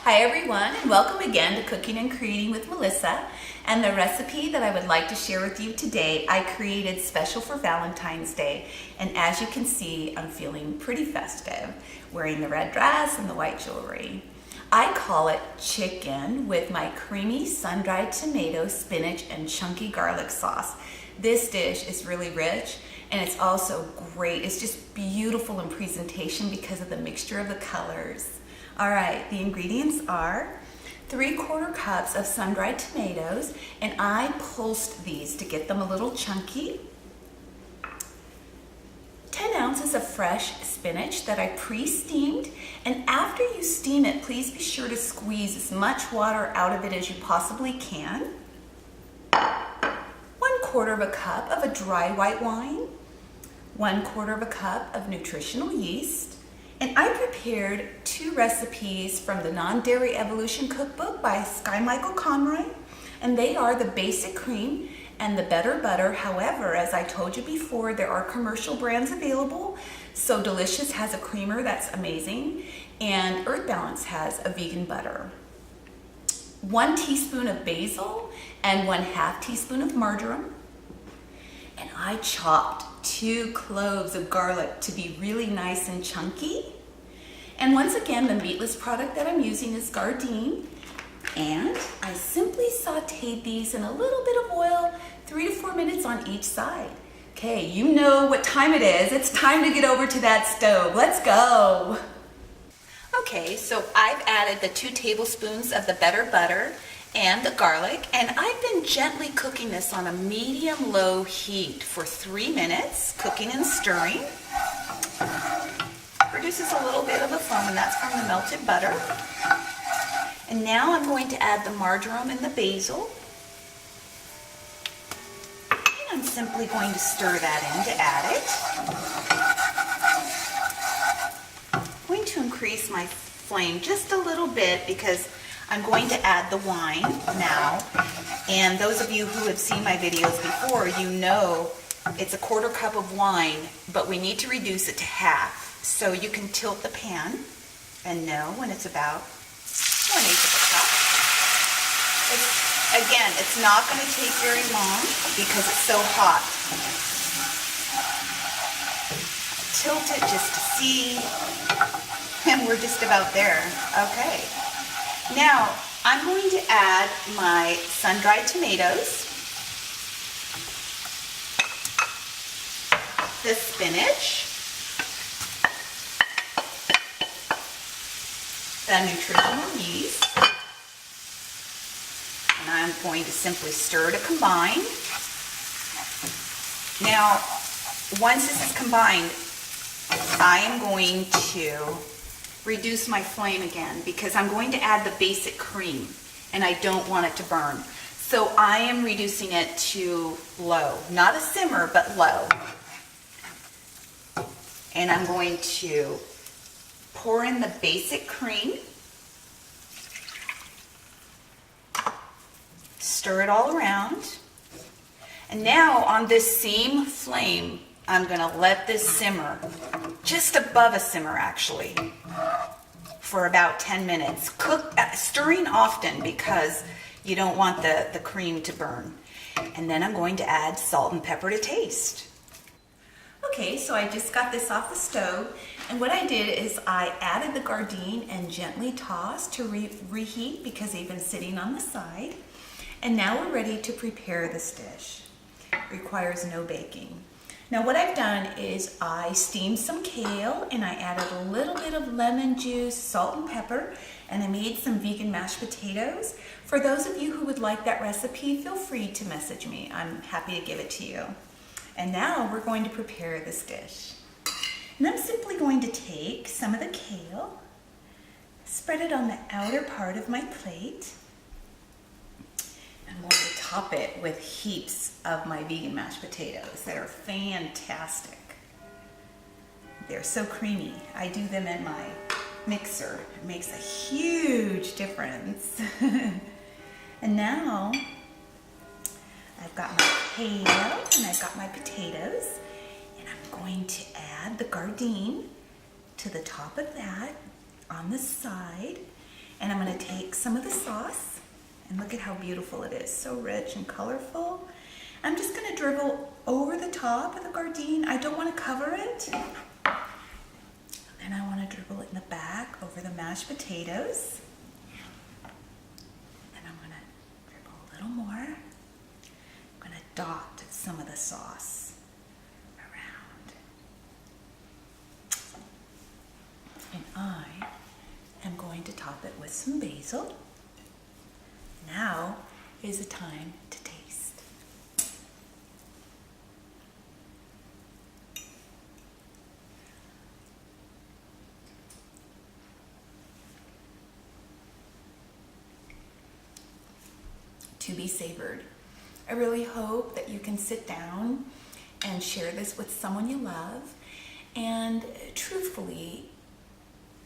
Hi everyone, and welcome again to Cooking and Creating with Melissa. And the recipe that I would like to share with you today, I created special for Valentine's Day. And as you can see, I'm feeling pretty festive, wearing the red dress and the white jewelry. I call it chicken with my creamy sun-dried tomato, spinach, and chunky garlic sauce. This dish is really rich, and it's also great. It's just beautiful in presentation because of the mixture of the colors. All right, the ingredients are 3/4 cups of sun-dried tomatoes, and I pulsed these to get them a little chunky. 10 ounces of fresh spinach that I pre-steamed, and after you steam it, please be sure to squeeze as much water out of it as you possibly can. 1/4 cup of a dry white wine, 1/4 cup of nutritional yeast, and I prepared 2 recipes from the Non-Dairy Evolution Cookbook by Sky Michael Conroy, and they are the basic cream and the better butter. However, as I told you before, there are commercial brands available. So Delicious has a creamer that's amazing, and Earth Balance has a vegan butter. 1 teaspoon of basil and 1/2 teaspoon of marjoram. And I chopped 2 cloves of garlic to be really nice and chunky. And once again, the meatless product that I'm using is Gardein. And I simply sauteed these in a little bit of oil, 3 to 4 minutes on each side. Okay, you know what time it is. It's time to get over to that stove. Let's go. Okay, so I've added the 2 tablespoons of the better butter and the garlic, and I've been gently cooking this on a medium-low heat for 3 minutes, cooking and stirring. Produces a little bit of a foam, and that's from the melted butter. And now I'm going to add the marjoram and the basil. And I'm simply going to stir that in to add it. I'm going to increase my flame just a little bit because I'm going to add the wine now. And those of you who have seen my videos before, you know it's 1/4 cup of wine, but we need to reduce it to half. So you can tilt the pan and know when it's about 1/8 of a cup. Again, it's not going to take very long because it's so hot. Tilt it just to see, and we're just about there. Okay. Now, I'm going to add my sun-dried tomatoes, the spinach, the nutritional yeast, and I'm going to simply stir to combine. Now, once this is combined, I am going to reduce my flame again because I'm going to add the basic cream and I don't want it to burn. So I am reducing it to low, not a simmer, but low. And I'm going to pour in the basic cream, stir it all around, and now on this same flame, I'm going to let this simmer, just above a simmer actually, for about 10 minutes. Stirring often because you don't want the cream to burn. And then I'm going to add salt and pepper to taste. Okay, so I just got this off the stove, and what I did is I added the Gardein and gently tossed to reheat because they've been sitting on the side. And now we're ready to prepare this dish. It requires no baking. Now what I've done is I steamed some kale, and I added a little bit of lemon juice, salt and pepper, and I made some vegan mashed potatoes. For those of you who would like that recipe, feel free to message me. I'm happy to give it to you. And now we're going to prepare this dish. And I'm simply going to take some of the kale, spread it on the outer part of my plate, I'm going to top it with heaps of my vegan mashed potatoes that are fantastic. They're so creamy. I do them in my mixer. It makes a huge difference. And now I've got my kale and I've got my potatoes, and I'm going to add the Gardein to the top of that on the side, and I'm going to to take some of the sauce, and look at how beautiful it is, so rich and colorful. I'm just going to dribble over the top of the gardine. I don't want to cover it. And I want to dribble it in the back over the mashed potatoes. And I'm going to dribble a little more. I'm going to dot some of the sauce around. And I am going to top it with some basil. Now is the time to taste. To be savored. I really hope that you can sit down and share this with someone you love. And truthfully,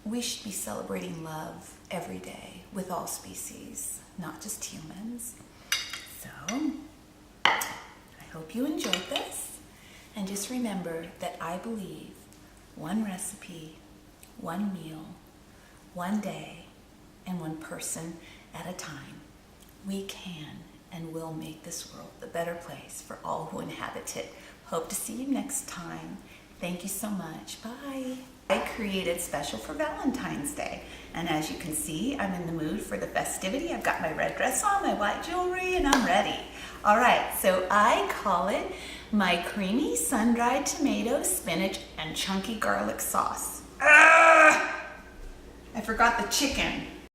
we should be celebrating love every day with all species, not just humans. So, I hope you enjoyed this. And just remember that I believe one recipe, one meal, one day, and one person at a time, we can and will make this world a better place for all who inhabit it. Hope to see you next time. Thank you so much. Bye. I created special for Valentine's Day. And as you can see, I'm in the mood for the festivity. I've got my red dress on, my white jewelry, and I'm ready. All right, so I call it my creamy sun-dried tomato, spinach, and chunky garlic sauce. I forgot the chicken.